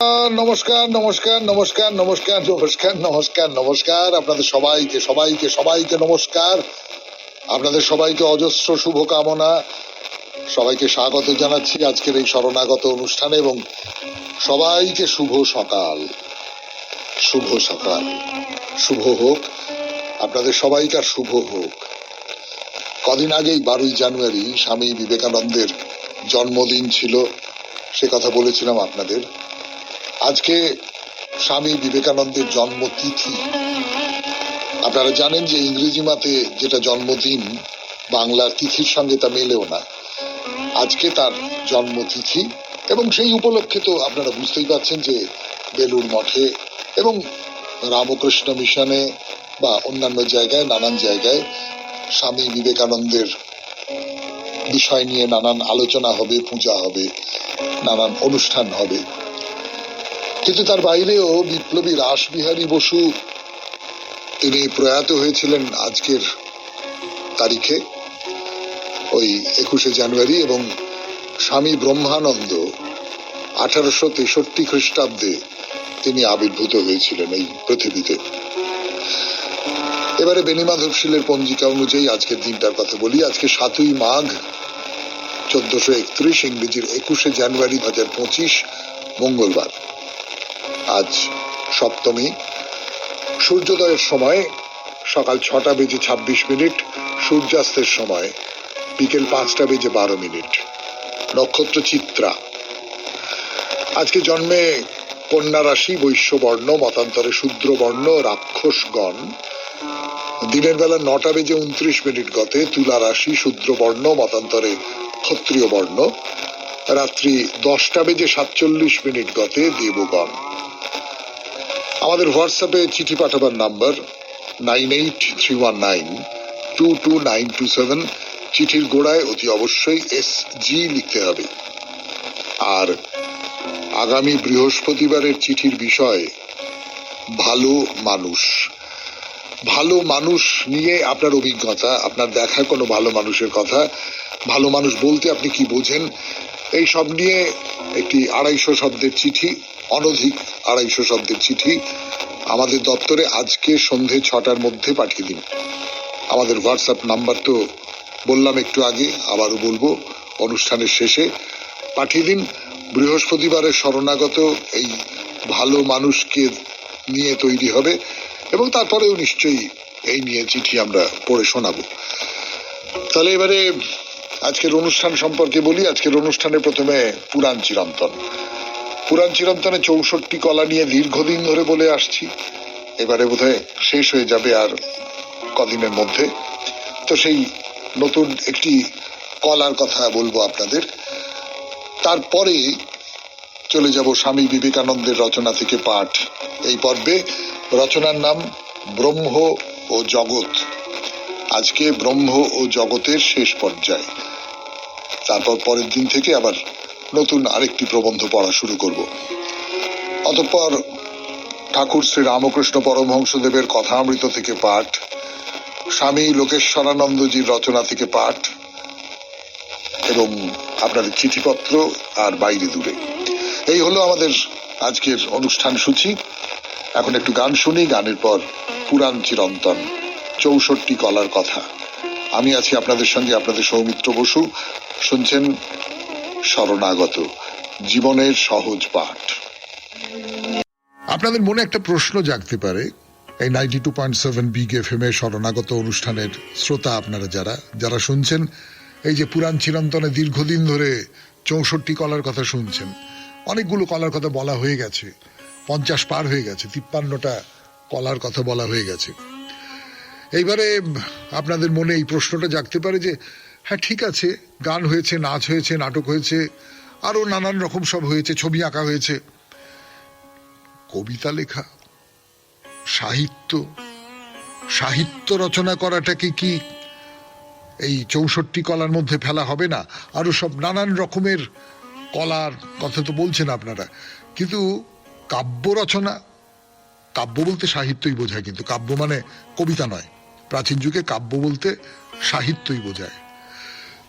নমস্কার নমস্কার নমস্কার নমস্কার নমস্কার নমস্কার নমস্কার আপনাদের সবাইকে সবাইকে সবাইকে নমস্কার। আপনাদের সবাইকে অজস্র শুভকামনা, সবাইকে স্বাগত জানাচ্ছি আজকের এই শরণাগত অনুষ্ঠানে এবং সবাইকে শুভ সকাল। শুভ সকাল, শুভ হোক আপনাদের সবাইকার, শুভ হোক। কদিন আগেই 12ই জানুয়ারি স্বামী বিবেকানন্দের জন্মদিন ছিল, সে কথা বলেছিলাম আপনাদের। আজকে স্বামী বিবেকানন্দের জন্মতিথি। আপনারা জানেন যে ইংরেজি মাসে যেটা জন্মদিন, বাংলার তিথির সঙ্গে তা মেলেও না। আজকে তার জন্মতিথি এবং সেই উপলক্ষে তো আপনারা বুঝতেই পারছেন যে বেলুড় মঠে এবং রামকৃষ্ণ মিশনে বা অন্যান্য জায়গায়, নানান জায়গায় স্বামী বিবেকানন্দের বিষয় নিয়ে নানান আলোচনা হবে, পূজা হবে, নানান অনুষ্ঠান হবে। কিন্তু তার বাইরেও বিপ্লবী রাসবিহারী বসু, তিনি প্রয়াত হয়েছিলেন আজকের তারিখে, ওই 21শে জানুয়ারি। এবং স্বামী ব্রহ্মানন্দ 1863 খ্রিস্টাব্দে তিনি আবির্ভূত হয়েছিলেন এই পৃথিবীতে। এবারে বেণীমাধবশীলের পঞ্জিকা অনুযায়ী আজকের দিনটার কথা বলি। আজকে 7ই মাঘ 1431, ইংরেজির 21শে জানুয়ারি 2025, মঙ্গলবার। আজ সপ্তমী। সূর্যোদয়ের সময় সকাল 6:26, সূর্যাস্তের সময় বিকেল 5:12। নক্ষত্র চিত্রা। আজকে জন্মে কন্যা রাশি, বৈশ্যবর্ণ, মতান্তরে শূদ্রবর্ণ, রাক্ষসগণ। দিনের বেলা 9:29 গতে তুলা রাশি, শূদ্রবর্ণ, মতান্তরে ক্ষত্রিয় বর্ণ। রাত্রি 10:47 গতে দেবগণ। আমাদের হোয়াটসঅ্যাপে চিঠি পাঠাবার নাম্বার 9831922927। চিঠির গোড়ায় অতি অবশ্যই SG লিখতে হবে। আর আগামী বৃহস্পতিবারের চিঠির বিষয় ভালো মানুষ। ভালো মানুষ নিয়ে আপনার অভিজ্ঞতা, আপনার দেখা কোনো ভালো মানুষের কথা, ভালো মানুষ বলতে আপনি কি বোঝেন, এই সব নিয়ে একটি 250 শব্দের চিঠি, অনধিক 250 শব্দের চিঠি আমাদের দপ্তরে আজকে সন্ধে 6টার মধ্যে পাঠিয়ে দিন। আমাদের হোয়াটসঅ্যাপ নাম্বার তো বললাম একটু আগে, আবারও বলবো অনুষ্ঠানের শেষে। পাঠিয়ে দিন। বৃহস্পতিবারের শরণাগত এই ভালো মানুষকে নিয়ে তৈরি হবে এবং তারপরেও নিশ্চয়ই এই নিয়ে চিঠি আমরা পড়ে শোনাবো। তাহলে এবারে আজকের অনুষ্ঠান সম্পর্কে বলি। আজকের অনুষ্ঠানে প্রথমে পুরাণ চিরন্তন। পুরাণ চিরন্তনে 64 কলা নিয়ে দীর্ঘদিন ধরে বলে আসছি, এবারে বোধহয় শেষ হয়ে যাবে আর কদিনের মধ্যে। তো সেই নতুন একটি কলার কথা বলবো আপনাদের। তারপরে চলে যাব স্বামী বিবেকানন্দের রচনা থেকে পাঠ। এই পর্বে রচনার নাম ব্রহ্ম ও জগৎ। আজকে ব্রহ্ম ও জগতের শেষ পর্যায়। তারপর পরের দিন থেকে আবার নতুন আরেকটি প্রবন্ধ পড়া শুরু করব। অতঃপর ঠাকুর শ্রী রামকৃষ্ণ পরমহংসদেবের কথামৃত থেকে পাঠ, স্বামী লোকেশ্বরানন্দজির রচনা থেকে পাঠ এবং আপনাদের চিঠিপত্র আর বাইরে দূরে। এই হলো আমাদের আজকের অনুষ্ঠান সূচি। এখন একটু গান শুনি, গানের পর পুরাণ চিরন্তন 64 কলার কথা। আমি আছি আপনাদের সঙ্গে, আপনাদের সৌমিত্র বসু। শুনছেন শরণাগত, জীবনের সহজ পাঠ। আপনাদের মনে একটা প্রশ্ন জাগতে পারে, এই 92.7 বিগ FM এর শরণাগত অনুষ্ঠানের শ্রোতা আপনারা যারা শুনছেন, এই যে পুরাণ চিরন্তনে দীর্ঘদিন ধরে 64 কলার কথা শুনছেন। অনেকগুলো কলার কথা বলা হয়ে গেছে, 50 পার হয়ে গেছে, 53টা কলার কথা বলা হয়ে গেছে। এইবারে আপনাদের মনে এই প্রশ্নটা জাগতে পারে যে হ্যাঁ ঠিক আছে, গান হয়েছে, নাচ হয়েছে, নাটক হয়েছে, আরো নানান রকম সব হয়েছে, ছবি আঁকা হয়েছে, কবিতা লেখা, সাহিত্য রচনা করাটাকে কি এই 64 কলার মধ্যে ফেলা হবে না? আরো সব নানান রকমের কলার কথা তো বলছেন আপনারা, কিন্তু কাব্য রচনা, কাব্য বলতে সাহিত্যই বোঝায়, কিন্তু কাব্য মানে কবিতা নয়। প্রাচীন যুগে কাব্য বলতে সাহিত্যই বোঝায়।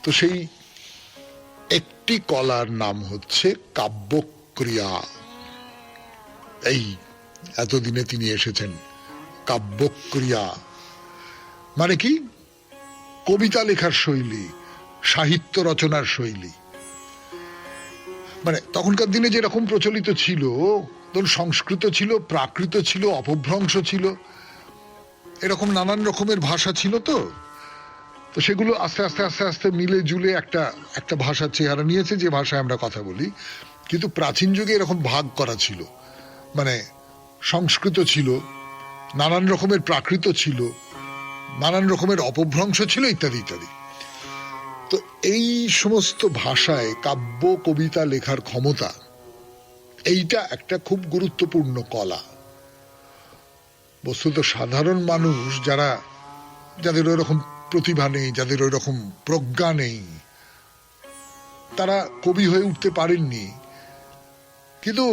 তো সেই একটি কলার নাম হচ্ছে কাব্যক্রিয়া। এই এতদিনে তিনি এসেছেন কাব্যক্রিয়া, মানে কি কবিতা লেখার শৈলী, সাহিত্য রচনার শৈলী। মানে তখনকার দিনে যেরকম প্রচলিত ছিল, ধরুন সংস্কৃত ছিল, প্রাকৃত ছিল, অপভ্রংশ ছিল, এরকম নানান রকমের ভাষা ছিল। তো সেগুলো আস্তে আস্তে আস্তে আস্তে মিলে জুলে একটা একটা ভাষার চেহারা নিয়েছে, যে ভাষায় আমরা কথা বলি। কিন্তু প্রাচীন যুগে এরকম ভাগ করা ছিল, মানে সংস্কৃত ছিল, নানান রকমের প্রাকৃত ছিল, নানান রকমের অপভ্রংশ ছিল, ইত্যাদি ইত্যাদি। তো এই সমস্ত ভাষায় কাব্য কবিতা লেখার ক্ষমতা, এইটা একটা খুব গুরুত্বপূর্ণ কলা। বস্তুত সাধারণ মানুষ যাদের ওইরকম প্রতিভা নেই, যাদের ওইরকম প্রজ্ঞা নেই, তারা কবি হয়ে উঠতে পারেননি। কিন্তু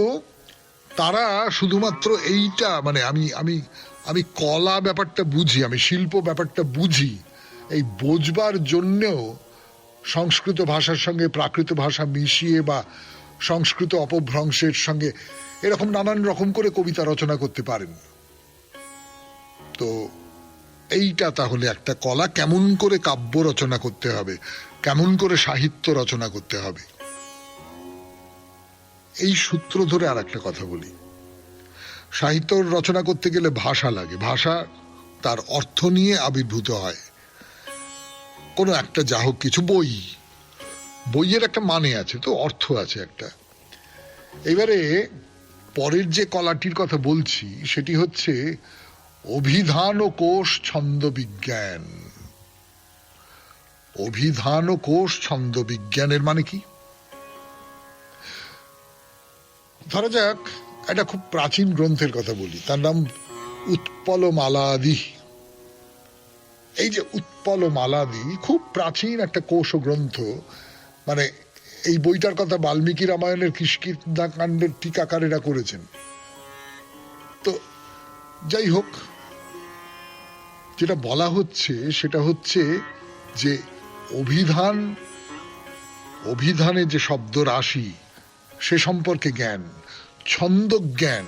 তারা শুধুমাত্র এইটা, মানে আমি আমি আমি কলা ব্যাপারটা বুঝি, আমি শিল্প ব্যাপারটা বুঝি, এই বোঝবার জন্যেও সংস্কৃত ভাষার সঙ্গে প্রাকৃত ভাষা মিশিয়ে বা সংস্কৃত অপভ্রংশের সঙ্গে এরকম নানান রকম করে কবিতা রচনা করতে পারেন। তো এইটা তাহলে একটা কলা, কেমন করে কাব্য রচনা করতে হবে, কেমন করে সাহিত্য রচনা করতে হবে। এই সূত্র ধরে আর একটা কথা বলি, সাহিত্য রচনা করতে গেলে ভাষা লাগে। ভাষা তার অর্থ নিয়ে আবির্ভূত হয়। কোনো একটা যা হোক কিছু বইয়ের একটা মানে আছে, তো অর্থ আছে একটা। এবারে পরের যে কলাটির কথা বলছি সেটি হচ্ছে অভিধান ও কোষ ছন্দ বিজ্ঞান। অভিধান ও কোষ ছন্দ বিজ্ঞানের মানে কি? ধরা যাক একটা খুব প্রাচীন গ্রন্থের কথা বলি, তার নাম উৎপলমালাদি। এই যে উৎপলমালাদি খুব প্রাচীন একটা কোষ ও গ্রন্থ। মানে এই বইটার কথা বাল্মীকি রামায়ণের কিষ্কিন্ধাকাণ্ডের টিকাকারেরা করেছেন। তো যাই হোক, যেটা বলা হচ্ছে সেটা হচ্ছে যে অভিধানে যে শব্দ রাশি সে সম্পর্কে জ্ঞান, ছন্দ জ্ঞান।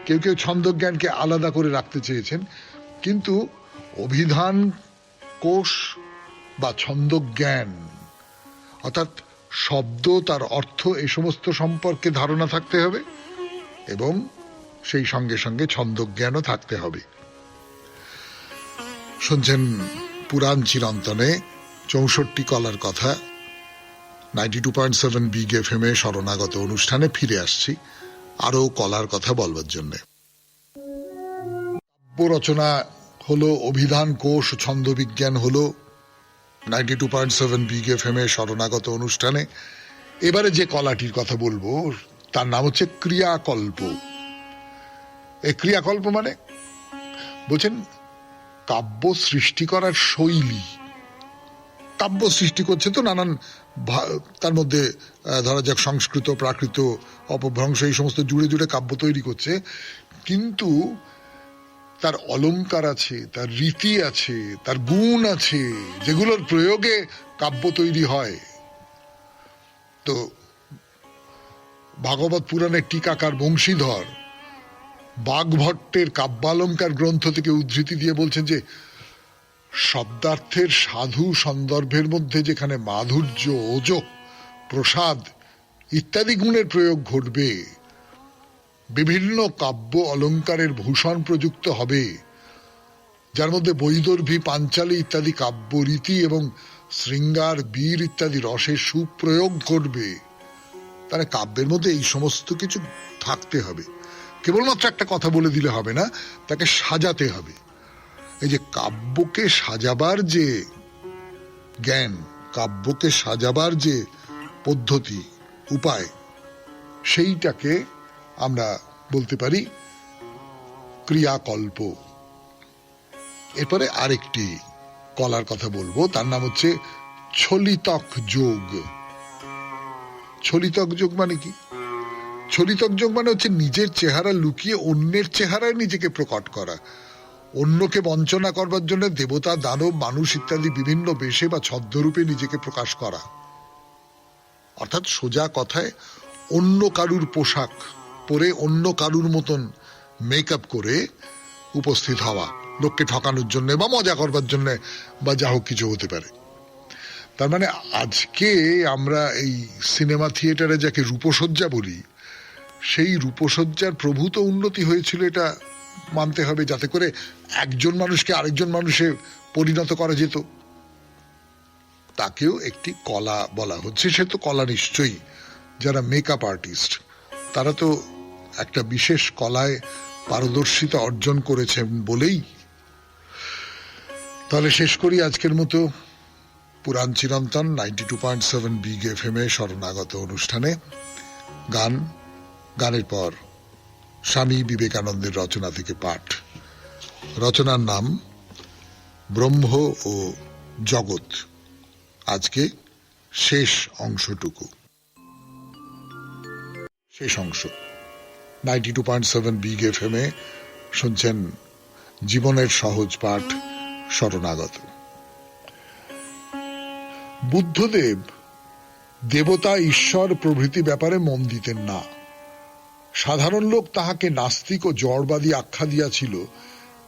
কেউ কেউ ছন্দ জ্ঞানকে আলাদা করে রাখতে চেয়েছেন, কিন্তু অভিধান কোষ বা ছন্দ জ্ঞান, অর্থাৎ শব্দ, তার অর্থ, এই সমস্ত সম্পর্কে ধারণা থাকতে হবে এবং সেই সঙ্গে সঙ্গে ছন্দ জ্ঞানও থাকতে হবে। শুনছেন পুরাণ চিরন্তনে ৬৪ কলার কথা। 92.7 বিগ এফএম এ শরণাগত অনুষ্ঠানে ফিরে আসছি আরো কলার কথা বলবার জন্য। কাব্য রচনা হলো, অভিধান কোষ ছন্দ বিজ্ঞান হলো 92.7 বিগ এফএম এ শরণাগত অনুষ্ঠানে। এবারে যে কলাটির কথা বলবো তার নাম হচ্ছে ক্রিয়াকল্প। এই ক্রিয়াকল্প মানে বলছেন কাব্য সৃষ্টি করার শৈলী। কাব্য সৃষ্টি করছে তো নানান, তার মধ্যে ধরা যাক সংস্কৃত প্রাকৃত অপভ্রংশ এই সমস্ত জুড়ে জুড়ে কাব্য তৈরি করছে, কিন্তু তার অলংকার আছে, তার রীতি আছে, তার গুণ আছে, যেগুলোর প্রয়োগে কাব্য তৈরি হয়। তো ভাগবত পুরাণের টিকাকার বংশীধর বাগভট্টের কাব্যালঙ্কার গ্রন্থ থেকে উদ্ধৃতি দিয়ে বলছেন যে শব্দার্থের সাধু সন্দর্ভের মধ্যে যেখানে মাধুর্য, ওজঃ, প্রসাদ ইত্যাদি গুণের প্রয়োগ ঘটবে, বিভিন্ন কাব্য অলঙ্কারের ভূষণ প্রযুক্ত হবে, যার মধ্যে বৈদর্ভী, পাঞ্চালী ইত্যাদি কাব্য রীতি এবং শৃঙ্গার, বীর ইত্যাদি রসের সুপ্রয়োগ ঘটবে, তাহলে কাব্যের মধ্যে এই সমস্ত কিছু থাকতে হবে। কেবলমাত্র একটা কথা বলে দিলে হবে না, তাকে সাজাতে হবে। এই যে কাব্যকে সাজাবার যে জ্ঞান, কাব্যকে সাজাবার যে পদ্ধতি, উপায়, সেইটাকে আমরা বলতে পারি ক্রিয়াকল্প। এরপরে আরেকটি কলার কথা বলবো, তার নাম হচ্ছে ছলিতক যোগ। ছলিতক যোগ মানে কি? ছলিতক যোগ মানে হচ্ছে নিজের চেহারা লুকিয়ে অন্যের চেহারায় নিজেকে প্রকট করা, অন্যকে বঞ্চনা করবার জন্য দেবতা, দানব, মানুষ ইত্যাদি বিভিন্ন বেশে বা ছদ্মরূপে নিজেকে প্রকাশ করা। অর্থাৎ সোজা কথায় অন্য কারুর পোশাক পরে অন্য কারুর মতন মেকআপ করে উপস্থিত হওয়া, লোককে ঠকানোর জন্য বা মজা করবার জন্য বা যা হোক কিছু হতে পারে। তার মানে আজকে আমরা এই সিনেমা থিয়েটারে যাকে রূপসজ্জা বলি, সেই রূপসজ্জার প্রভূত উন্নতি হয়েছিল, এটা মানতে হবে, যাতে করে একজন মানুষকে আরেকজন মানুষে পরিণত করা যেত। তাকেও একটি কলা বলা হচ্ছে। সে তো কলা নিশ্চয়ই, যারা মেকআপ আর্টিস্ট তারা তো একটা বিশেষ কলায় পারদর্শিতা অর্জন করেছেন বলেই। তাহলে শেষ করি আজকের মতো পুরাণ চিরন্তন 92.7 বিগ এফএম এ শরণাগত অনুষ্ঠানে। গানের পর স্বামী বিবেকানন্দের রচনা থেকে পাঠ। রচনার নাম ব্রহ্ম ও জগৎ। আজকে শেষ অংশটুকু, শেষ অংশ 92.7 বিগ এফএম এ শুনছেন জীবনের সহজ পাঠ শরণাগত। বুদ্ধদেব দেবতা, ঈশ্বর প্রভৃতি ব্যাপারে মন দিতেন না। সাধারণ লোক তাহাকে নাস্তিক ও জড়বাদী আখ্যা দিয়াছিল,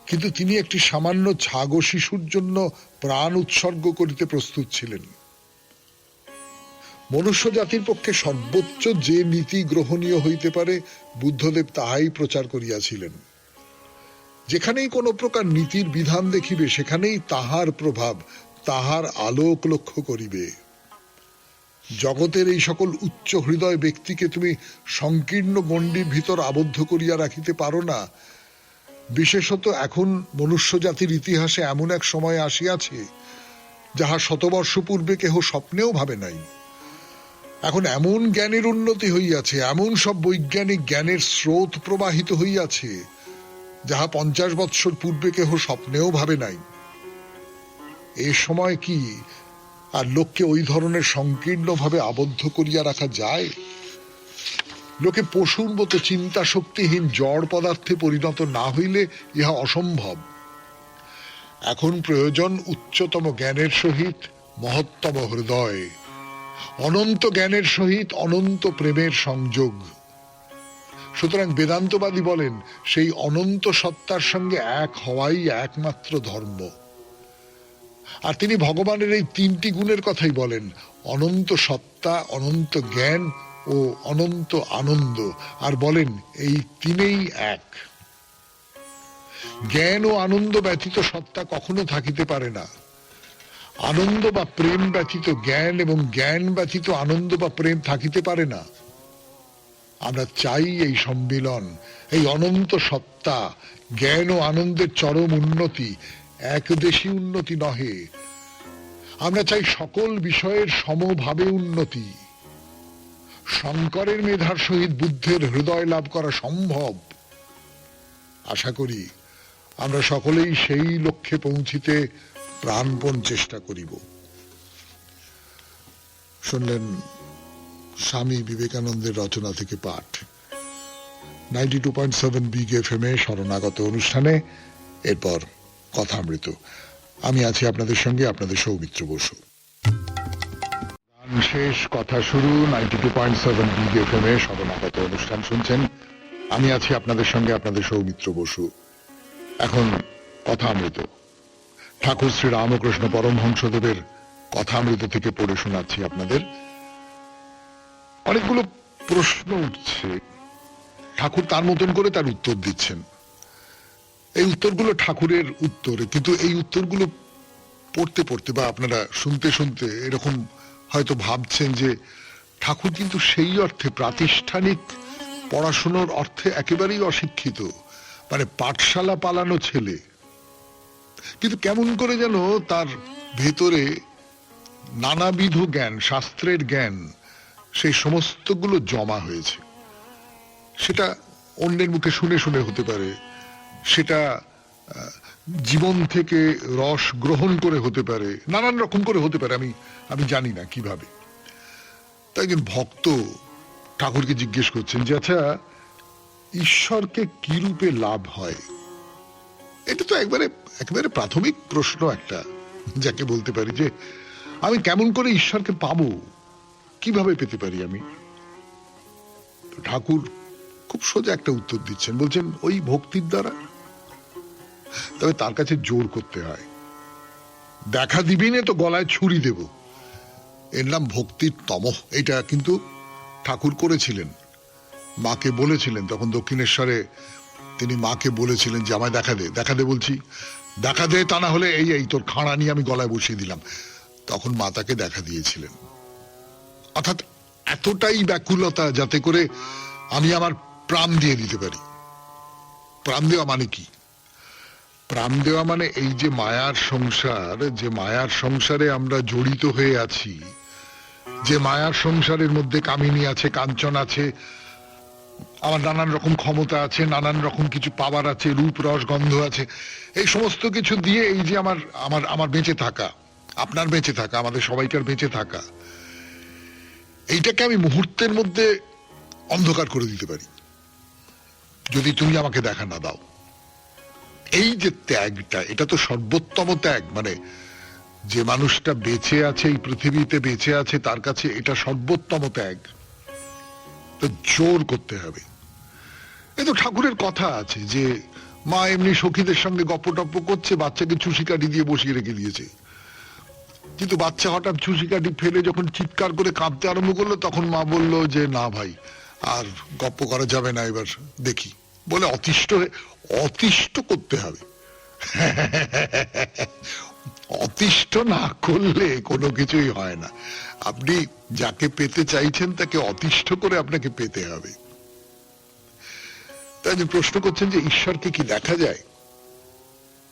কিন্তু তিনি একটি সামান্য ছাগো শিশুর জন্য প্রাণ উৎসর্গ করিতে প্রস্তুত ছিলেন। মনুষ্য জাতির পক্ষে সর্বোচ্চ যে নীতি গ্রহণীয় হইতে পারে, বুদ্ধদেব তাহাই প্রচার করিয়াছিলেন। যেখানেই কোন প্রকার নীতির বিধান দেখিবে, সেখানেই তাহার প্রভাব, তাহার আলোক লক্ষ্য করিবে। জগতের এই সকল উচ্চ হৃদয় ব্যক্তিকে তুমি সংকীর্ণ গণ্ডির ভিতর আবদ্ধ করিয়া রাখিতে পারো না। বিশেষত এখন মনুষ্য জাতির ইতিহাসে এমন এক সময় আসিয়াছে, যাহা শতবর্ষ পূর্বে কেহ স্বপ্নেও ভাবে নাই। এখন এমন জ্ঞানের উন্নতি হইয়াছে, এমন সব বৈজ্ঞানিক জ্ঞানের স্রোত প্রবাহিত হইয়াছে, যাহা 50 বৎসর পূর্বে কেহ স্বপ্নেও ভাবে নাই। এ সময় কি আর লোককে ওই ধরনের সংকীর্ণভাবে আবদ্ধ করিয়া রাখা যায়? লোকে পশুর মতো চিন্তা শক্তিহীন জড় পদার্থে পরিণত না হইলে ইহা অসম্ভব। এখন প্রয়োজন উচ্চতম জ্ঞানের সহিত মহত্তম হৃদয়, অনন্ত জ্ঞানের সহিত অনন্ত প্রেমের সংযোগ। সুতরাং বেদান্তবাদী বলেন, সেই অনন্ত সত্তার সঙ্গে এক হওয়াই একমাত্র ধর্ম। আর তিনি ভগবানের এই 3টি গুণের কথাই বলেন, অনন্ত সত্তা, অনন্ত জ্ঞান ও অনন্ত আনন্দ। আর বলেন এই 3ই এক। জ্ঞান ও আনন্দ ব্যতীত সত্তা কখনো থাকিতে পারে না। আনন্দ বা প্রেম ব্যতীত জ্ঞান, এবং জ্ঞান ব্যতীত আনন্দ বা প্রেম থাকিতে পারে না। আমরা চাই এই সম্মিলন, এই অনন্ত সত্তা, জ্ঞান ও আনন্দের চরম উন্নতি, একদেশী উন্নতি নহে। আমরা চাই সকল বিষয়ের সমভাবে উন্নতি। শঙ্করের মেধার সহিত বুদ্ধের হৃদয় লাভ করা সম্ভব। আশা করি আমরা সকলেই সেই লক্ষ্যে পৌঁছিতে প্রাণপণ চেষ্টা করিব। শুনলেন স্বামী বিবেকানন্দের রচনা থেকে পাঠ 92.7 বিগ এফএম এ শরণাগত অনুষ্ঠানে। এরপর কথামৃত। আমি আছি আপনাদের সঙ্গে, আপনাদের সৌমিত্র বসু। গান শেষ, কথা শুরু। 92.7 বিগ এফএম এ শরণাগত অনুষ্ঠান শুনছেন। আমি আছি আপনাদের সঙ্গে, আপনাদের সৌমিত্র বসু। এখন কথামৃত। ঠাকুর শ্রী রামকৃষ্ণ পরমহংসদেবের কথামৃত থেকে পড়ে শোনাচ্ছি আপনাদের। অনেকগুলো প্রশ্ন উঠছে, ঠাকুর তার মতন করে তার উত্তর দিচ্ছেন। এই উত্তরগুলো ঠাকুরের উত্তর, কিন্তু এই উত্তরগুলো পড়তে পড়তে বা আপনারা শুনতে শুনতে এরকম হয়তো ভাবছেন যে ঠাকুর কিন্তু সেই অর্থে প্রাতিষ্ঠানিক পড়াশোনার অর্থে একেবারেই অশিক্ষিত, মানে পাঠশালা পালানো ছেলে। কিন্তু কেমন করে যেন তার ভেতরে নানাবিধ জ্ঞান, শাস্ত্রের জ্ঞান, সেই সমস্তগুলো জমা হয়েছে। সেটা অন্যের মুখে শুনে শুনে হতে পারে, সেটা জীবন থেকে রস গ্রহণ করে হতে পারে, নানান রকম করে হতে পারে, আমি জানি না কিভাবে। তাই একজন ভক্ত ঠাকুরকে জিজ্ঞেস করছেন যে আচ্ছা, ঈশ্বরকে কি রূপে লাভ হয়? এটা তো একেবারে প্রাথমিক প্রশ্ন একটা, যাকে বলতে পারি যে আমি কেমন করে ঈশ্বরকে পাবো, কিভাবে পেতে পারি আমি? ঠাকুর খুব সোজা একটা উত্তর দিচ্ছেন, বলছেন ওই ভক্তির দ্বারা। তবে তার কাছে জোর করতে হয়। দেখা দিবি না তো গলায় ছুরি দেব, এর নাম ভক্তির তমহ। এটা কিন্তু ঠাকুর করেছিলেন, মাকে বলেছিলেন। তখন দক্ষিণেশ্বরে তিনি মাকে বলেছিলেন যে আমায় দেখা দে, দেখা দে বলছি, দেখা দে, তা না হলে এই এই তোর খাঁড়া নিয়ে আমি গলায় বসিয়ে দিলাম। তখন মা তাকে দেখা দিয়েছিলেন। অর্থাৎ এতটাই ব্যাকুলতা যাতে করে আমি আমার প্রাণ দিয়ে দিতে পারি। প্রাণ দেওয়া মানে কি? প্রাণ দেওয়া মানে এই যে মায়ার সংসার, যে মায়ার সংসারে আমরা জড়িত হয়ে আছি, যে মায়ার সংসারের মধ্যে কামিনী আছে, কাঞ্চন আছে, আমার নানান রকম ক্ষমতা আছে, নানান রকম কিছু পাওয়ার আছে, রূপ রস গন্ধ আছে, এই সমস্ত কিছু দিয়ে এই যে আমার আমার আমার বেঁচে থাকা, আপনার বেঁচে থাকা, আমাদের সবাইকার বেঁচে থাকা, এইটাকে আমি মুহূর্তের মধ্যে অন্ধকার করে দিতে পারি যদি তুমি আমাকে দেখা না দাও। এই যে ত্যাগটা, এটা তো সর্বোত্তম ত্যাগ। মানে যে মানুষটা বেঁচে আছে, এই পৃথিবীতে বেঁচে আছে, তার কাছে এটা সর্বোত্তম ত্যাগ। তো জোর করতে হবে। এই তো ঠাকুরের কথা আছে যে মা এমনি সখীদের সঙ্গে গপ্প টপ্প করছে, বাচ্চাকে চুষি কাঠি দিয়ে বসিয়ে রেখে দিয়েছে। কিন্তু বাচ্চা হঠাৎ চুষি কাঠি ফেলে যখন চিৎকার করে কাঁদতে আরম্ভ করলো, তখন মা বলল যে না ভাই, আর গপ্প করা যাবে না, এবার দেখি, বলে অতিষ্ঠ করতে হবে। অতিষ্ঠ না করলে কোনো কিছুই হয় না। আপনি যাকে পেতে চাইছেন তাকে অতিষ্ঠ করে আপনাকে পেতে হবে। তাই প্রশ্ন করছেন যে ঈশ্বরকে কি দেখা যায়?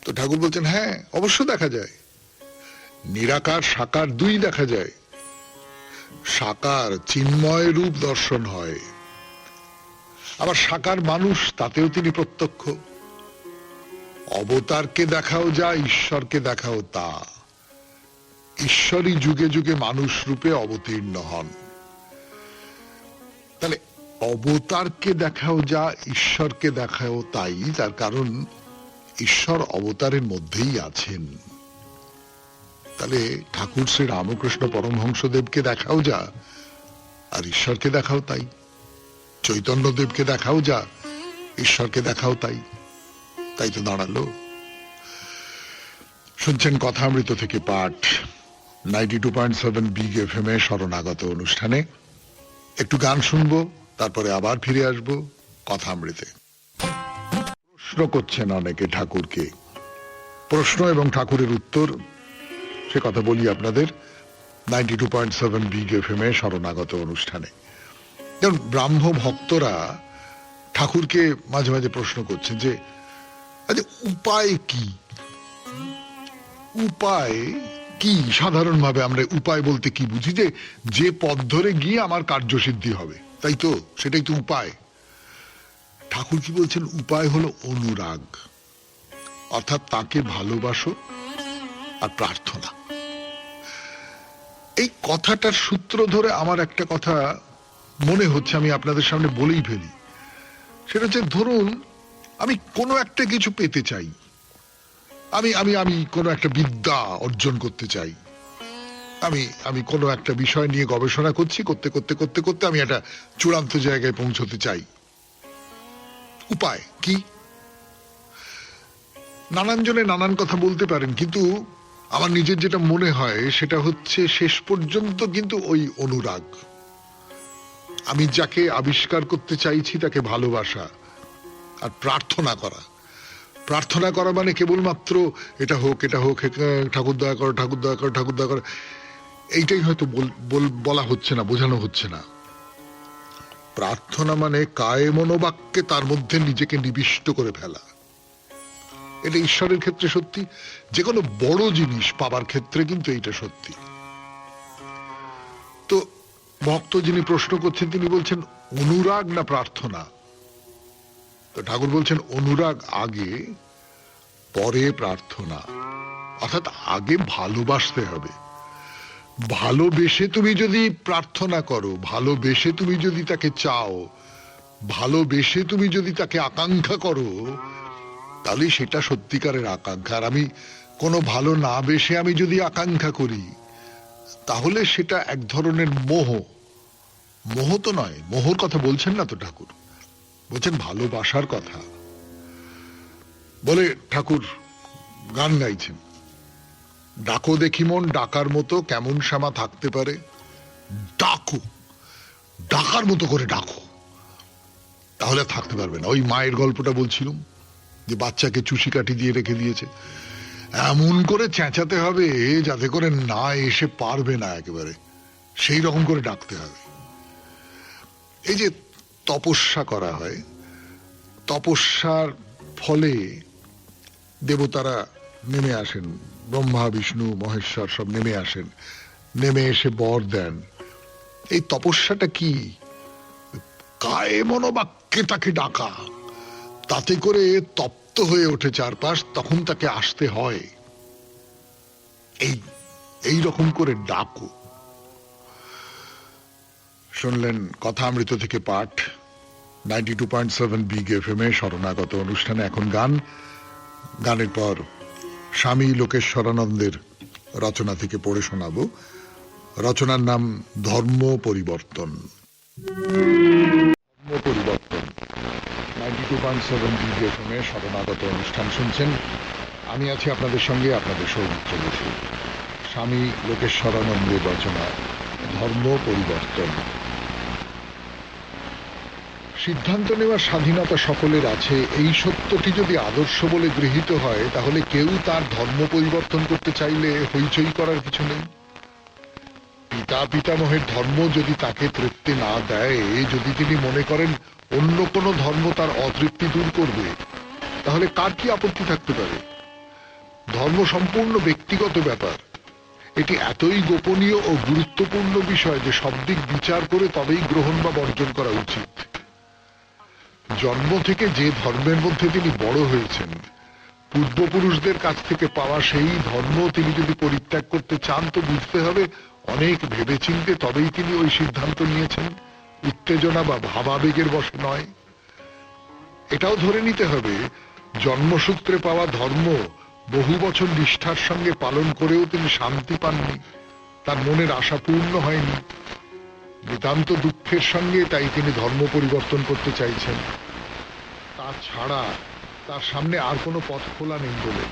তো ঠাকুর বলছেন হ্যাঁ, অবশ্য দেখা যায়। নিরাকার সাকার দুই দেখা যায়। সাকার চিন্ময় রূপ দর্শন হয়, আবার সাকার মানুষ, তাতেও তিনি প্রত্যক্ষ। অবতারকে দেখাও যা, ঈশ্বরকে দেখাও তা। ঈশ্বরই যুগে যুগে মানুষ রূপে অবতীর্ণ হন। তাহলে অবতারকে দেখাও যা, ঈশ্বরকে দেখাও তাই। তার কারণ ঈশ্বর অবতারের মধ্যেই আছেন। তাহলে ঠাকুর শ্রী রামকৃষ্ণ পরমহংসদেবকে দেখাও যা, আর ঈশ্বরকে দেখাও তাই। চৈতন্যদেবকে দেখাও যা, ঈশ্বরকে দেখাও তাই। তাই তো দাঁড়ালো। শুনছেন কথামৃত থেকে পাঠ 92.7 বিগ এফএম এ শরণাগত অনুষ্ঠানে। একটু গান শুনবো, তারপরে আবার ফিরে আসবো কথামৃতে। প্রশ্ন করছেন অনেকে ঠাকুরকে, প্রশ্ন এবং ঠাকুরের উত্তর, সে কথা বলি আপনাদের 92.7 বিগ এফএম এ শরণাগত অনুষ্ঠানে। যেমন ব্রাহ্ম ভক্তরা ঠাকুরকে মাঝে মাঝে প্রশ্ন করছেন যে আচ্ছা উপায় কি? উপায় কি? সাধারণভাবে আমরা উপায় বলতে কি বুঝি? যে পথ ধরে গিয়ে আমার কার্যসিদ্ধি হবে, তাই তো? সেটাই তো উপায়। ঠাকুর কি বলছেন? উপায় হলো অনুরাগ, অর্থাৎ তাকে ভালোবাসো আর প্রার্থনা। এই কথাটার সূত্র ধরে আমার একটা কথা মনে হচ্ছে, আমি আপনাদের সামনে বলেই ফেলি। সেটা হচ্ছে, ধরুন আমি কোনো একটা কিছু পেতে চাই, আমি আমি আমি কোনো একটা বিদ্যা অর্জন করতে চাই, আমি আমি কোনো একটা বিষয় নিয়ে গবেষণা করছি, করতে করতে করতে করতে আমি একটা চূড়ান্ত জায়গায় পৌঁছতে চাই। উপায় কি? নানান জনে নানান কথা বলতে পারেন, কিন্তু আমার নিজের যেটা মনে হয় সেটা হচ্ছে শেষ পর্যন্ত কিন্তু ওই অনুরাগ। আমি যাকে আবিষ্কার করতে চাইছি তাকে ভালোবাসা আর প্রার্থনা করা। প্রার্থনা করা মানে কেবলমাত্র এটা হোক, এটা হোক, ঠাকুর দয়া করো, ঠাকুর দয়া করো, ঠাকুর দয়া করো, এইটাই হয়তো বলা হচ্ছে না, বোঝানো হচ্ছে না। প্রার্থনা মানে কায়ে মনোবাক্যে তার মধ্যে নিজেকে নিবিষ্ট করে ফেলা। এটা ঈশ্বরের ক্ষেত্রে সত্যি, যে কোনো বড় জিনিস পাবার ক্ষেত্রে কিন্তু এইটা সত্যি। তো ভক্ত যিনি প্রশ্ন করছেন তিনি বলছেন অনুরাগ না প্রার্থনা? তো ঠাকুর বলছেন অনুরাগ আগে, পরে প্রার্থনা। অর্থাৎ আগে ভালোবাসতে হবে। ভালোবেসে তুমি যদি প্রার্থনা করো, ভালোবেসে তুমি যদি তাকে চাও, ভালোবেসে তুমি যদি তাকে আকাঙ্ক্ষা করো, তাহলে সেটা সত্যিকারের আকাঙ্ক্ষা। আর আমি কোনো ভালো না বেসে আমি যদি আকাঙ্ক্ষা করি, তাহলে সেটা এক ধরনের মোহ। মোহ তো নয়, মোহর কথা বলছেন না তো ঠাকুর। বলছেন ভালোবাসার কথা বলে ঠাকুর গান গাইছেন, ডাকো দেখি মন ডাকার মতো কেমন শ্যামা থাকতে পারে, ডাকো, ডাকার মতো করে ডাকো, তাহলে থাকতে পারবে না। ওই মায়ের গল্পটা বলছিলাম যে বাচ্চাকে চুষি কাঠি দিয়ে রেখে দিয়েছে, এমন করে চেঁচাতে হবে যাতে করে না এসে পারবে না, একেবারে সেই রকম করে ডাকতে হবে। এই যে তপস্যা করা হয়, তপস্যার ফলে দেবতারা নেমে আসেন, ব্রহ্মা বিষ্ণু মহেশ্বর সব নেমে আসেন, নেমে এসে বর দেন। এই তপস্যাটা কি? কায়ে মনোবাক্যে তাকে ডাকা, তাতে করে তপ্ত হয়ে ওঠে চারপাশ, তখন তাকে আসতে হয়। এই রকম করে ডাকো। শুনলেন কথামৃত থেকে পাঠ 92.7 বিগ এফএম এ শরণাগত অনুষ্ঠানে। এখন গান, গানের পর স্বামী লোকেশ্বরানন্দের রচনা থেকে পড়ে শোনাবো। রচনার নাম ধর্ম পরিবর্তন। ধর্ম পরিবর্তন 92.7 বিগ এফএম এ শরণাগত অনুষ্ঠান শুনছেন। আমি আছি আপনাদের সঙ্গে, আপনাদের সৌমিত্র বসু। স্বামী লোকেশ্বরানন্দের রচনা ধর্ম পরিবর্তন। সিদ্ধান্ত নেওয়ার স্বাধীনতা সকলের আছে, এই সত্যটি যদি আদর্শ বলে গৃহীত হয়, তাহলে কেউ তার ধর্ম পরিবর্তন করতে চাইলে হইচই করার কিছু নেই। পিতা পিতামহের ধর্ম যদি তাকে তৃপ্তি না দেয়, যদি তিনি মনে করেন অন্য কোনো ধর্ম তার অতৃপ্তি দূর করবে, তাহলে কার কি আপত্তি থাকতে পারে? ধর্ম সম্পূর্ণ ব্যক্তিগত ব্যাপার। এটি এতই গোপনীয় ও গুরুত্বপূর্ণ বিষয় যে সব দিক বিচার করে তবেই গ্রহণ বা বর্জন করা উচিত। জন্ম থেকে যে ধর্মের মধ্যে তিনি বড় হয়েছেন, পূর্বপুরুষদের কাছ থেকে পাওয়া সেই ধর্ম তিনি যদি পরিত্যাগ করতে চান, তো বুঝতে হবে অনেক ভেবেচিন্তে তবেই তিনি ওই সিদ্ধান্ত নিয়েছেন, উত্তেজনা বা ভাবাবেগের বশে নয়। এটাও ধরে নিতে হবে জন্মসূত্রে পাওয়া ধর্ম বহু বছর নিষ্ঠার সঙ্গে পালন করেও তিনি শান্তি পাননি, তার মনের আশা পূর্ণ হয়নি। নিতান্ত দুঃখের সঙ্গে তাই তিনি ধর্ম পরিবর্তন করতে চাইছেন। তাছাড়া তার সামনে আর কোনো পথ খোলা নেই বলে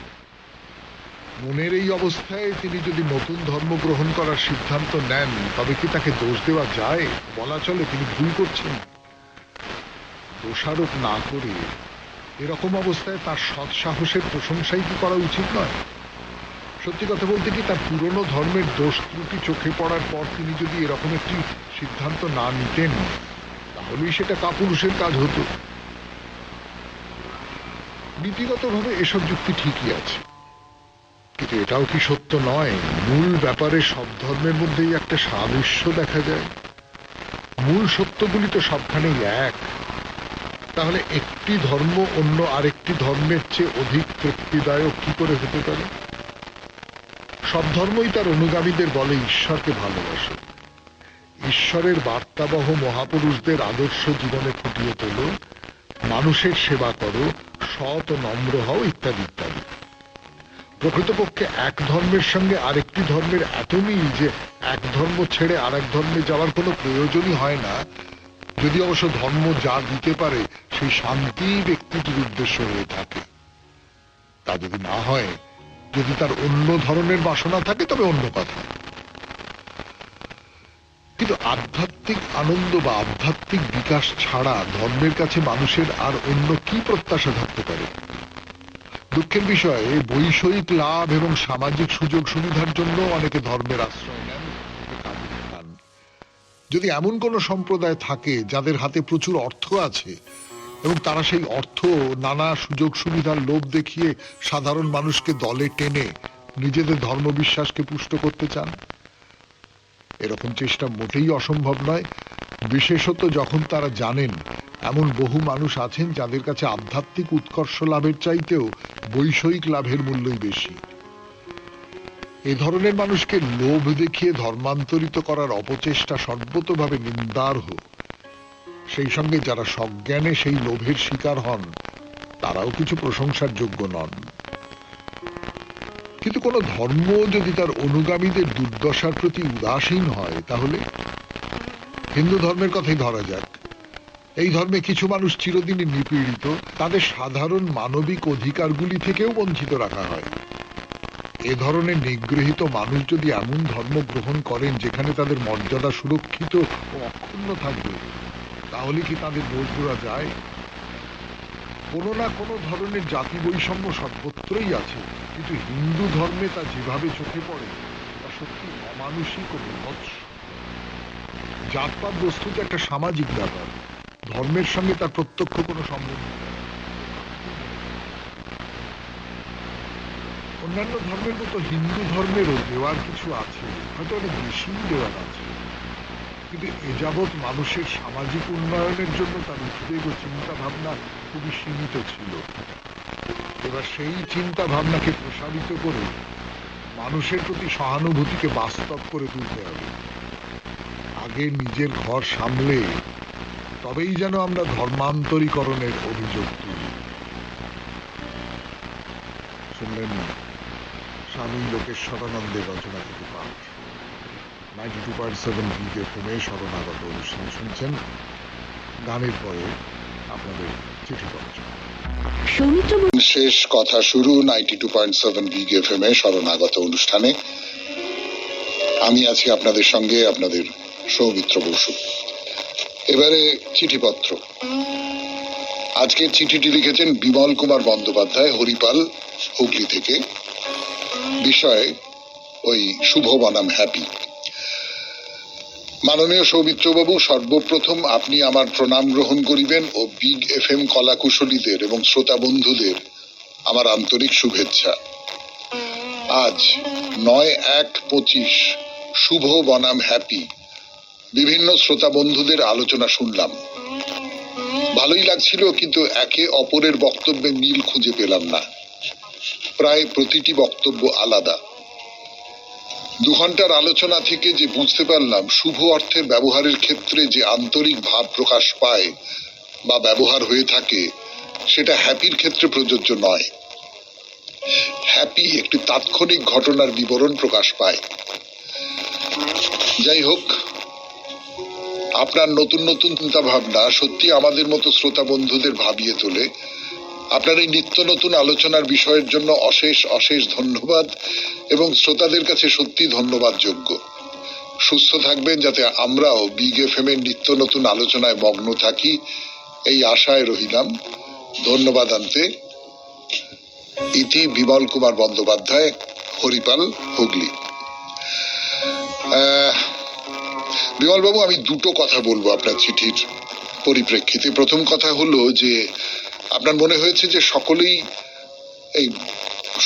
মনের এই অবস্থায় তিনি যদি নতুন ধর্ম গ্রহণ করার সিদ্ধান্ত নেন, তবে কি তাকে দোষ দেওয়া যায়? বলা চলে তিনি ভুল করছেন। দোষারোপ না করে এরকম অবস্থায় তার সৎসাহসের প্রশংসাই কি করা উচিত নয়? সত্যি কথা বলতে কি, তার পুরনো ধর্মের দোষ ত্রুটি চোখে পড়ার পর তিনি যদি এরকম একটি সিদ্ধান্ত না নিতেন, তাহলেই সেটা কাপুরুষের কাজ হতো। নীতিগতভাবে এসব যুক্তি ঠিকই আছে, কিন্তু এটাও কি সত্য নয় মূল ব্যাপারে সব ধর্মের মধ্যেই একটা সাদৃশ্য দেখা যায়? মূল সত্যগুলি তো সবখানেই এক। তাহলে একটি ধর্ম অন্য আরেকটি ধর্মের চেয়ে অধিক তৃপ্তিদায়ক কি করে হতে পারে? সব ধর্মই তার অনুগামীদের বলে ঈশ্বরকে ভালোবাসো, ঈশ্বরের বার্তাবহ মহাপুরুষদের আদর্শ জীবনে ফুটিয়ে তোলো, মানুষের সেবা করো, সৎ ও নম্র হও, ইত্যাদি ইত্যাদি। প্রকৃতপক্ষে এক ধর্মের সঙ্গে আরেকটি ধর্মের এত মিল যে এক ধর্ম ছেড়ে আরেক ধর্মে যাওয়ার কোনো প্রয়োজনই হয় না, যদি অবশ্য ধর্ম যা দিতে পারে সেই শান্তি ব্যক্তিটির উদ্দেশ্য হয়ে থাকে। তা যদি না হয়, যদি তার অন্য ধরনের বাসনা থাকে, তবে অন্য কথা। কিন্তু আধ্যাত্মিক আনন্দ বা আধ্যাত্মিক বিকাশ ছাড়া ধর্মের কাছে মানুষের আর অন্য কি প্রত্যাশা থাকতে পারে? দুঃখের বিষয়ে বৈষয়িক লাভ এবং সামাজিক সুযোগ সুবিধার জন্য অনেকে ধর্মের আশ্রয় নেন। যদি এমন কোন সম্প্রদায় থাকে যাদের হাতে প্রচুর অর্থ আছে এবং তারা সেই অর্থ নানা সুযোগ সুবিধার লোভ দেখিয়ে সাধারণ মানুষকে দলে টেনে নিজেদের ধর্মবিশ্বাসকে পুষ্ট করতে চান, এরকম চেষ্টা মোটেই অসম্ভব নয়, বিশেষত যখন তারা জানেন এমন বহু মানুষ আছেন যাদের কাছে আধ্যাত্মিক উৎকর্ষ লাভের চাইতেও বৈষয়িক লাভের মূল্যই বেশি। এ ধরনের মানুষকে লোভ দেখিয়ে ধর্মান্তরিত করার অপচেষ্টা সর্বতভাবে নিন্দার্হ। সেই সঙ্গে যারা সজ্ঞানে সেই লোভের শিকার হন, তারাও কিছু প্রশংসার যোগ্য নন। কিন্তু কোন ধর্ম যদি তার অনুগামীদের দুর্দশার প্রতি উদাসীন হয়, তাহলে হিন্দু ধর্মের কথাই ধরা যাক। এই ধর্মে কিছু মানুষ চিরদিনই নিপীড়িত, তাদের সাধারণ মানবিক অধিকারগুলি থেকেও বঞ্চিত রাখা হয়। এ ধরনের নিগৃহীত মানুষ যদি এমন ধর্ম গ্রহণ করেন যেখানে তাদের মর্যাদা সুরক্ষিত ও অক্ষুণ্ণ থাকবে, তাহলে কি তাদের দোষ দেওয়া যায়? কোনো না কোনো ধরনের জাতি বৈষম্য সর্বত্রই আছে, কিন্তু হিন্দু ধর্মে তা যেভাবে চোখে পড়ে তা সত্যি অমানুষিক ও বিভৎস। জাতপাত বস্তুত একটা সামাজিক ব্যাপার, ধর্মের সঙ্গে তার প্রত্যক্ষ কোনো সম্বন্ধ নেই। অন্যান্য ধর্মের মতো হিন্দু ধর্মেরও দেওয়ার কিছু আছে, হয়তো অনেক বেশি দেওয়ার আছে, কিন্তু এ যাবৎ মানুষের সামাজিক উন্নয়নের জন্য তার উদ্বেগ ও চিন্তা ভাবনা খুবই সীমিত ছিল। এবার সেই চিন্তা ভাবনাকে প্রসারিত করে মানুষের প্রতি সহানুভূতিকে বাস্তব করে তুলতে হবে। আগে নিজের ঘর সামলে তবেই যেন আমরা ধর্মান্তরীকরণের অভিযোগ তুলি। শুনলেন স্বামী লোকেশ্বরানন্দের রচনা থেকে পাঠ। 92.7 বিগ এফএমে শরণাগত অনুষ্ঠান শুনছেন। গানের পরে আপনাদের চিঠি পত্র। শেষ কথা শুরু 92.7 বিগ এফএমে শরণাগত অনুষ্ঠানে। আমি আছি আপনাদের সঙ্গে, আপনাদের সৌমিত্র বসু। এবারে চিঠিপত্র। আজকের চিঠিটি লিখেছেন বিমল কুমার বন্দ্যোপাধ্যায়, হরিপাল, হুগলি থেকে। বিষয় ওই শুভ বনাম হ্যাপি। মাননীয় সৌমিত্রবাবু, সর্বপ্রথম আপনি আমার প্রণাম গ্রহণ করিবেন ও বিগ এফএম কলাকুশলীদের এবং শ্রোতা বন্ধুদের আমার আন্তরিক শুভেচ্ছা। আজ 9/1/25 শুভ বনাম হ্যাপি বিভিন্ন শ্রোতা বন্ধুদের আলোচনা শুনলাম। ভালোই লাগছিল, কিন্তু একে অপরের বক্তব্যে মিল খুঁজে পেলাম না। প্রায় প্রতিটি বক্তব্য আলাদা। 2 ঘন্টার আলোচনা থেকে যে বুঝতে পারলাম, শুভ অর্থের ব্যবহারের ক্ষেত্রে যে আন্তরিক ভাব প্রকাশ পায় বা ব্যবহার হয়ে থাকে, সেটা হ্যাপির ক্ষেত্রে প্রযোজ্য নয়। হ্যাপি একটি তাৎক্ষণিক ঘটনার বিবরণ প্রকাশ পায়। যাই হোক, আপনার নতুন নতুন চিন্তা ভাবনা সত্যি আমাদের মতো শ্রোতা বন্ধুদের ভাবিয়ে তোলে। আপনার এই নিত্য নতুন আলোচনার বিষয়ের জন্য অশেষ অশেষ ধন্যবাদ এবং শ্রোতাদের কাছে সত্যি ধন্যবাদ যোগ্য। সুস্থ থাকবেন, যাতে আমরাও বিগ এফএম এর নিত্য নতুন আলোচনায় মগ্ন থাকি, এই আশায় রহিলাম। ধন্যবাদ আনতে। ইতি বিমল কুমার বন্দ্যোপাধ্যায়, হরিপাল, হুগলি। বিমল বাবু, আমি 2টো কথা বলবো আপনার চিঠির পরিপ্রেক্ষিতে। প্রথম কথা হলো যে আপনার মনে হয়েছে যে সকলেই এই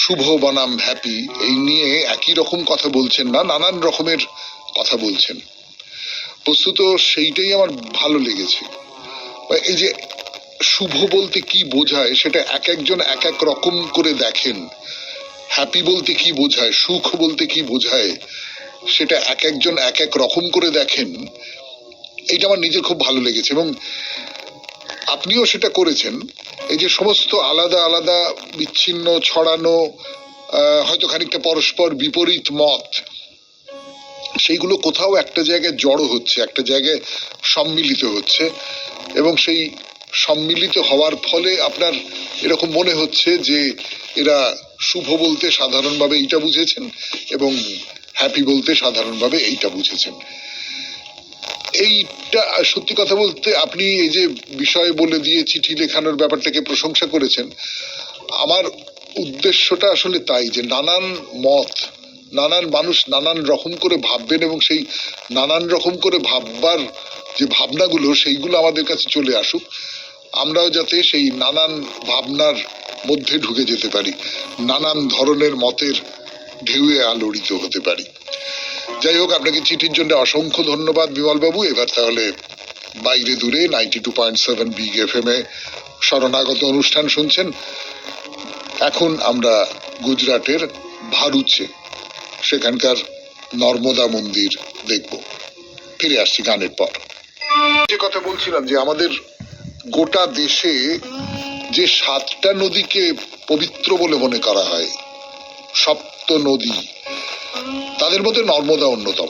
শুভ বনাম হ্যাপি এই নিয়ে একই রকম কথা বলছেন না, নানান রকমের কথা বলছেন। বস্তুত সেইটাই আমার ভালো লেগেছে। এই যে শুভ বলতে কি বোঝায় সেটা এক একজন এক এক রকম করে দেখেন। হ্যাপি বলতে কি বোঝায়, সুখ বলতে কি বোঝায়, সেটা এক একজন এক এক রকম করে দেখেন। এইটা আমার নিজের খুব ভালো লেগেছে এবং আপনিও সেটা করেছেন। এই যে সমস্ত আলাদা আলাদা বিচ্ছিন্ন ছড়ানো হয়তো খানিকটা পরস্পর বিপরীত মত, সেইগুলো কোথাও একটা জায়গায় জড়ো হচ্ছে, একটা জায়গায় সম্মিলিত হচ্ছে এবং সেই সম্মিলিত হওয়ার ফলে আপনার এরকম মনে হচ্ছে যে এরা শুভ বলতে সাধারণভাবে এইটা বুঝেছেন এবং হ্যাপি বলতে সাধারণভাবে এইটা বুঝেছেন। এইটা সত্যি কথা বলতে আপনি এই যে বিষয় বলে দিয়ে চিঠি লেখানোর ব্যাপারটাকে প্রশংসা করেছেন, আমার উদ্দেশ্যটা আসলে তাই যে নানান মত, নানান মানুষ নানান রকম করে ভাববেন এবং সেই নানান রকম করে ভাববার যে ভাবনাগুলো সেইগুলো আমাদের কাছে চলে আসুক, আমরাও যাতে সেই নানান ভাবনার মধ্যে ঢুকে যেতে পারি, নানান ধরনের মতের ঢেউয়ে আলোড়িত হতে পারি। যাই হোক, আপনাকে চিঠির জন্য অসংখ্য ধন্যবাদ বিমল বাবু। এবার তাহলে বাইরে দূরে 92.7 বিগ এফএম এ শরণাগত অনুষ্ঠান শুনছেন। এখন আমরা গুজরাটের ভারুচে সেখানকার নর্মদা মন্দির দেখব। ফিরে আসছি গানের পর। যে কথা বলছিলাম যে আমাদের গোটা দেশে যে 7টা নদীকে পবিত্র বলে মনে করা হয়, সপ্ত নদী, তাদের মধ্যে নর্মদা অন্যতম।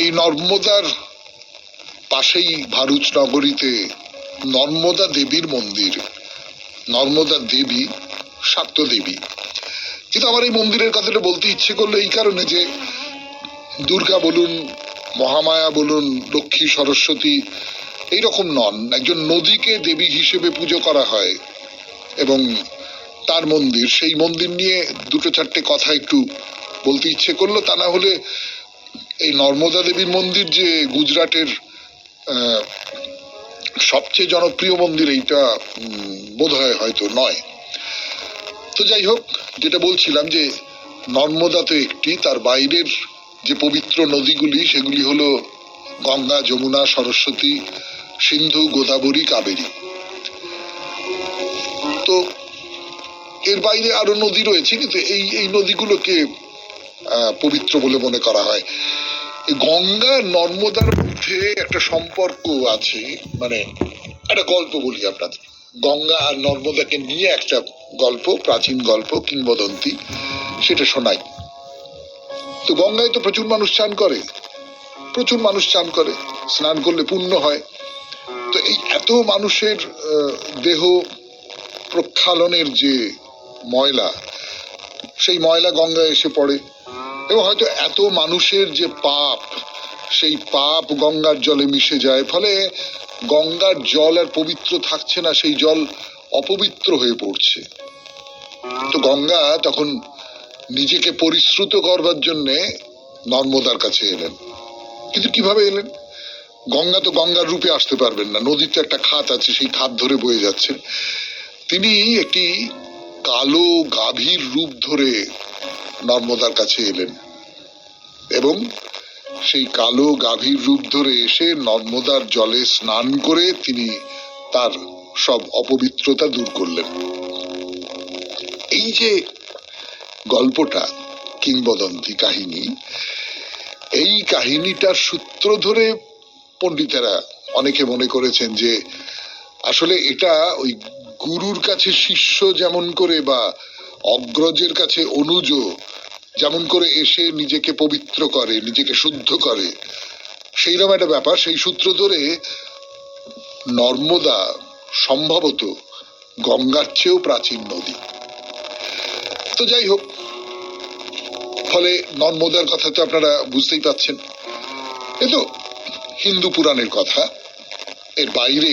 এই নর্মদার পাশেই ভারুচ নগরীতে নর্মদা দেবীর মন্দির। নর্মদা দেবী শাক্ত দেবী। কিন্তু আমার এই মন্দিরের কথাটা বলতে ইচ্ছে করলো এই কারণে যে দুর্গা বলুন, মহামায়া বলুন, লক্ষ্মী, সরস্বতী এইরকম নন, একজন নদীকে দেবী হিসেবে পুজো করা হয় এবং তার মন্দির, সেই মন্দির নিয়ে দুটো চারটে কথা একটু বলতে ইচ্ছে করলো। তা না হলে এই নর্মদা দেবীর মন্দির যে গুজরাটের সবচেয়ে জনপ্রিয় মন্দির এইটা বোধহয় হয়তো নয়। তো যাই হোক, যেটা বলছিলাম যে নর্মদা তো একটি, তার বাইরের যে পবিত্র নদীগুলি সেগুলি হলো গঙ্গা, যমুনা, সরস্বতী, সিন্ধু, গোদাবরী, কাবেরী। তো এর বাইরে আরো নদী রয়েছে, কিন্তু এই নদীগুলোকে পবিত্র বলে মনে করা হয়। গঙ্গা নর্মদার মধ্যে একটা সম্পর্ক আছে, মানে একটা গল্প বলি আপনাদের। গঙ্গা আর নর্মদাকে নিয়ে একটা গল্প, প্রাচীন গল্প, কিংবদন্তি, সেটা শোনাই। তো গঙ্গায় তো প্রচুর মানুষ চান করে, প্রচুর মানুষ চান করে, স্নান করলে পুণ্য হয়। তো এই এত মানুষের দেহ প্রক্ষালনের যে ময়লা, সেই ময়লা গঙ্গায় এসে পড়ে এবং হয়তো এত মানুষের যে পাপ, সেই পাপ গঙ্গার জলে মিশে যায়, ফলে গঙ্গার জল আর পবিত্র থাকছে না, সেই জল অপবিত্র হয়ে পড়ছে। তো গঙ্গা তখন নিজেকে পরিশ্রুত করবার জন্যে নর্মদার কাছে এলেন। কিন্তু কিভাবে এলেন? গঙ্গা তো গঙ্গার রূপে আসতে পারবেন না, নদীর তো একটা খাত আছে, সেই খাত ধরে বয়ে যাচ্ছেন। তিনি একটি কালো গাভীর রূপ ধরে নর্মদার কাছে এলেন এবং সেই কালো গাভীর রূপ ধরে এসে নর্মদার জলে স্নান করে তিনি তার সব অপবিত্রতা দূর করলেন। এই যে গল্পটা, কিংবদন্তি কাহিনী, এই কাহিনীটার সূত্র ধরে পণ্ডিতেরা অনেকে মনে করেছেন যে আসলে এটা ওই গুরুর কাছে শিষ্য যেমন করে বা অগ্রজের কাছে অনুজ যেমন করে এসে নিজেকে পবিত্র করে, নিজেকে শুদ্ধ করে, সেইরকম একটা ব্যাপার। সেই সূত্র ধরে নর্মদা সম্ভবত গঙ্গার চেয়েও প্রাচীন নদী। তো যাই হোক, ফলে নর্মদার কথা তো আপনারা বুঝতেই পাচ্ছেন, এ তো হিন্দু পুরাণের কথা। এর বাইরে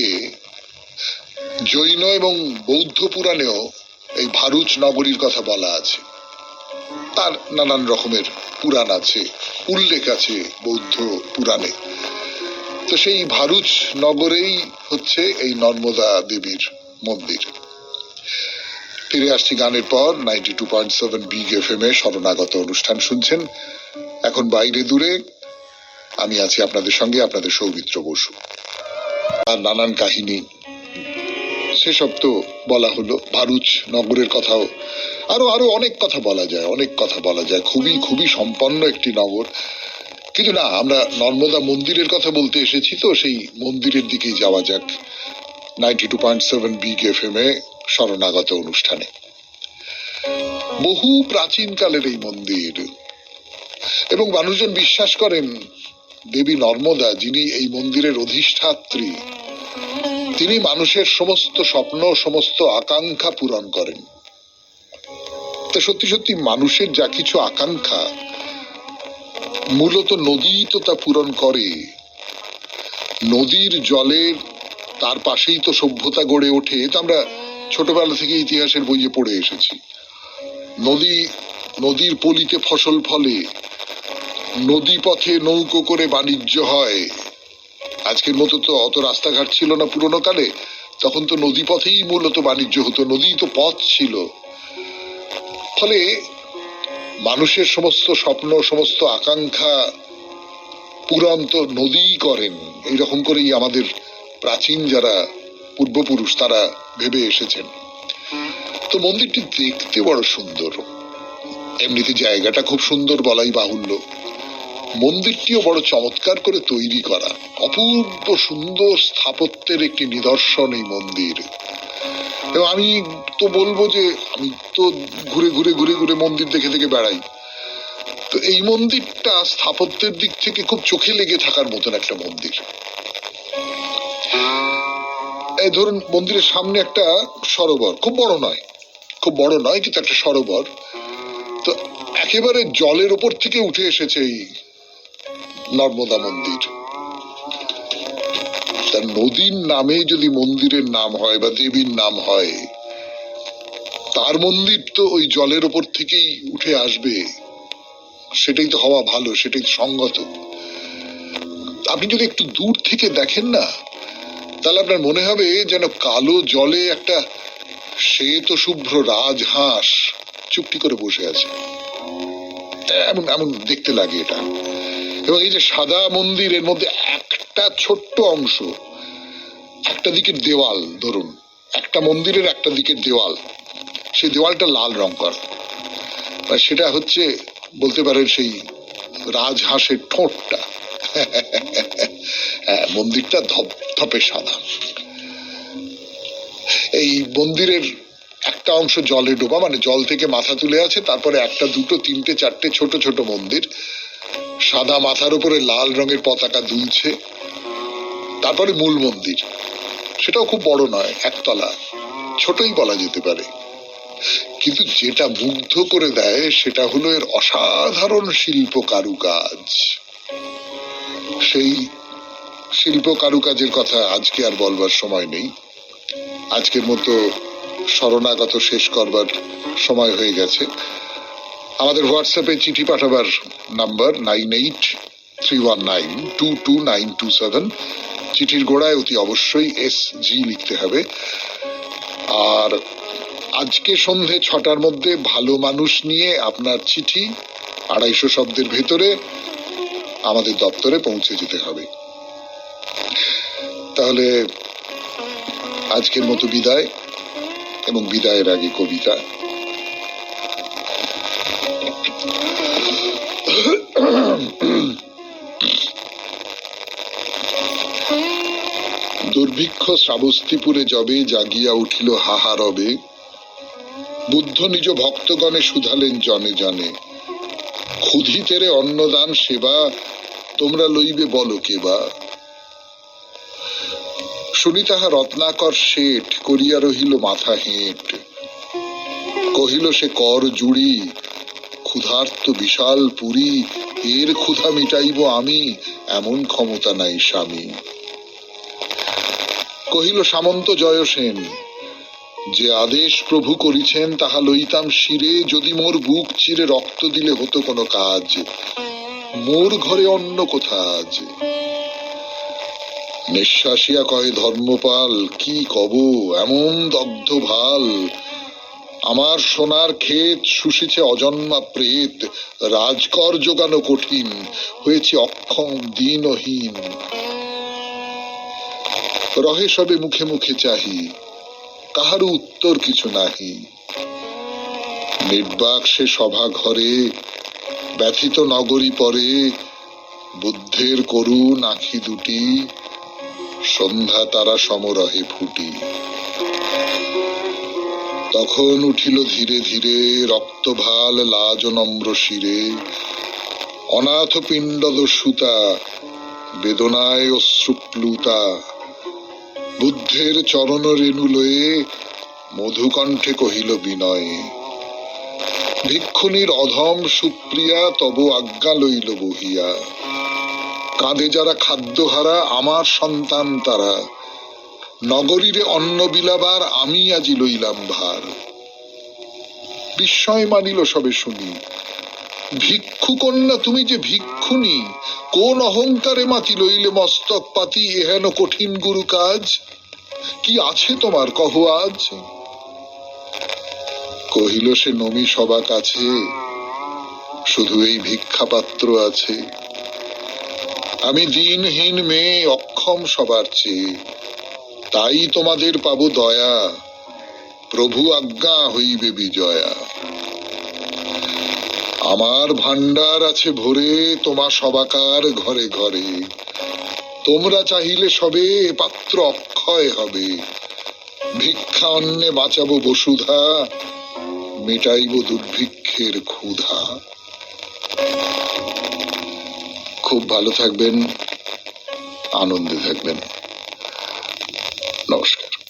জৈন এবং বৌদ্ধ পুরাণেও এই ভারুচ নগরীর কথা বলা আছে, তার নানান রকমের পুরাণ আছে, উল্লেখ আছে বৌদ্ধ পুরাণে। তো সেই ভারুচ নগরেই হচ্ছে এই নর্মদা দেবীর মন্দির। ফিরে আসছি গানের পর। 92.7 বিগ এফএম এ শরণাগত অনুষ্ঠান শুনছেন। এখন বাইরে দূরে আমি আছি আপনাদের সঙ্গে, আপনাদের সৌমিত্র বসু। আর নানান কাহিনী সেসব তো বলা হলো, ভারুচ নগরের কথাও, আরো আরো অনেক কথা বলা যায়, অনেক কথা বলা যায়। খুবই খুবই সম্পন্ন একটি নগর। কিন্তু না, আমরা নর্মদা মন্দিরের কথা বলতে এসেছি, তো সেই মন্দিরের দিকেই যাওয়া যাক 92.7 বিগ এফএম এ শরণাগত অনুষ্ঠানে। বহু প্রাচীন কালের এই মন্দির এবং মানুষজন বিশ্বাস করেন দেবী নর্মদা, যিনি এই মন্দিরের অধিষ্ঠাত্রী, তিনি মানুষের সমস্ত স্বপ্ন, সমস্ত আকাঙ্ক্ষা পূরণ করেন। তো সত্যি সত্যি মানুষের যা কিছু আকাঙ্ক্ষা মূলত নদী তো তা পূরণ করে। নদীর জলের তার পাশেই তো সভ্যতা গড়ে ওঠে। তো আমরা ছোটবেলা থেকে ইতিহাসের বইয়ে পড়ে এসেছি, নদীর পলিতে ফসল ফলে, নদী পথে নৌকো করে বাণিজ্য হয়। আজকের মতো তো অত রাস্তাঘাট ছিল না পুরোনো কালে, তখন তো নদী পথেই মূলত বাণিজ্য হতো, নদী তো পথ ছিল। ফলে মানুষের সমস্ত স্বপ্ন, সমস্ত আকাঙ্ক্ষা পূরণ তো নদীই করেন। এইরকম করেই আমাদের প্রাচীন যারা পূর্বপুরুষ তারা ভেবে এসেছেন। তো মন্দিরটি দেখতে বড় সুন্দর, এমনিতে জায়গাটা খুব সুন্দর বলাই বাহুল্য। মন্দিরটিও বড় চমৎকার করে তৈরি করা, অপূর্ব সুন্দর স্থাপত্যের একটি নিদর্শন এই মন্দির। এবং আমি তো বলবো যে আমি তো ঘুরে ঘুরে ঘুরে ঘুরে মন্দির দেখে দেখে বেড়াই। তো এই মন্দিরটা স্থাপত্যের দিক থেকে খুব চোখে লেগে থাকার মতন একটা মন্দির। এই ধরুন মন্দিরের সামনে একটা সরোবর, খুব বড় নয় কিন্তু একটা সরোবর, তো একেবারে জলের ওপর থেকে উঠে এসেছে এই নর্মদা মন্দির। তা নদীর নামে যদি মন্দিরের নাম হয় বা দেবীর নাম হয়, তার মন্দির তো ওই জলের ওপর থেকেই উঠে আসবে, সেটাই তো হওয়া ভালো, সেটাই সঙ্গত। আপনি যদি একটু দূর থেকে দেখেন না, তাহলে আপনার মনে হবে যেন কালো জলে একটা শ্বেত শুভ্র রাজহাঁস চুপটি করে বসে আছে, এমন এমন দেখতে লাগে এটা। এবং এই যে সাদা মন্দির, এর মধ্যে একটা ছোট্ট অংশ, একটা দিকের দেওয়াল, ধরুন একটা মন্দিরের একটা দিকের দেওয়াল, সেই দেওয়ালটা লাল রং করা, সেটা হচ্ছে বলতে পারেন সেই রাজহাঁসের ঠোঁটটা। মন্দিরটা ধপধপে সাদা। এই মন্দিরের একটা অংশ জলে ডোবা, মানে জল থেকে মাথা তুলে আছে, তারপরে একটা দুটো তিনটে চারটে ছোট ছোট মন্দির, সাদা মাথার উপরে লাল রঙের পতাকা দুলছে। তারপরে মূল মন্দির, সেটাও খুব বড় নয়, একতলা, ছোটই বলা যেতে পারে। কিন্তু যেটা মুগ্ধ করে দেয় সেটা হলো এর অসাধারণ শিল্প কারুকাজ। সেই শিল্প কারুকাজের কথা আজকে আর বলবার সময় নেই। আজকের মতো শরণাগত শেষ করবার সময় হয়ে গেছে। আমাদের হোয়াটসঅ্যাপে চিঠি পাঠাবার নাম্বার 9831922927। চিঠির গোড়ায় অতি অবশ্যই SG লিখতে হবে। আর আজকে সন্ধে 6টার মধ্যে ভালো মানুষ নিয়ে আপনার চিঠি 250 শব্দের ভেতরে আমাদের দপ্তরে পৌঁছে যেতে হবে। তাহলে আজকের মতো বিদায়, এবং বিদায়ের আগে কবিতা। দুর্ভিক্ষ শ্রাবস্তিপুরে যবে জাগিয়া উঠিল হাহারবে, বুদ্ধ নিজ ভক্তগণে শুধালেন জনে জনে, ক্ষুধিতেরে অন্নদান সেবা তোমরা লইবে বলো কেবা। শুনি তাহা রত্নাকর শেঠ করিয়া রহিল মাথা হেঁট, কহিল সে কর জুড়ি ক্ষুধার্ত বিশাল পুরী, এর ক্ষুধা মিটাইব আমি, এমন ক্ষমতা নাই স্বামী। কহিল সামন্ত জয়সেন, যে আদেশ প্রভু করিছেন তাহা লইতাম শিরে, যদি মোর বুক চিরে রক্ত দিলে হতো কোনো কাজ, মোর ঘরে অন্য কোথা আজ। নিঃশ্বাসিয়া কহে ধর্মপাল, কি কব এমন দগ্ধ ভাল, আমার সোনার ক্ষেত শুষিছে অজন্মা প্রেত, রাজকর যোগানো কঠিন, হয়েছে অক্ষম দীনহীন। রহে সবে মুখে মুখে চাহি, কাহারও উত্তর কিছু নাহি। নির্বাক সে সভা ঘরে, ব্যথিত নগরী পরে, বুদ্ধের করুণ আখি দুটি, সন্ধ্যা তারা সমরহে ফুটি। তখন উঠিল ধীরে ধীরে রক্তভাল লাজ নম্র শিরে, অনাথ পিণ্ড দস্যুতা বেদনায় অশ্রুপ্লুতা, বুদ্ধের চরণ রেণু লয়ে মধুকণ্ঠে কহিল বিনয়ে, ভিক্ষুণীর অধম সুপ্রিয়া তব আজ্ঞা লইল বহিয়া, কাঁদে যারা খাদ্যহারা আমার সন্তান তারা, নগরীরে অন্ন বিলাবার আমি আজি লইলাম ভার। বিস্ময় মানিল সবে শুনি, ভিক্ষু কন্যা তুমি যে ভিক্ষুণী, কোন অহংকারে মাতি লইলে মস্তক পাতি এহেন কঠিন গুরু কাজ, কি আছে তোমার কহ আজ। কহিল সে নমি সবা কাছে, শুধু এই ভিক্ষা পাত্র আছে, আমি দিনহীন মেয়ে অক্ষম সবার চেয়ে, তাই তোমাদের পাবো দয়া, প্রভু আজ্ঞা হইবে বিজয়া। আমার ভান্ডার আছে ভরে তোমা সবাকার ঘরে ঘরে, তোমরা চাহিলে সবে পাত্র অক্ষয় হবে, ভিক্ষা অন্নে বাঁচাবো বসুধা, মেটাইব দুর্ভিক্ষের ক্ষুধা। খুব ভালো থাকবেন, আনন্দে থাকবেন। নমস্কার।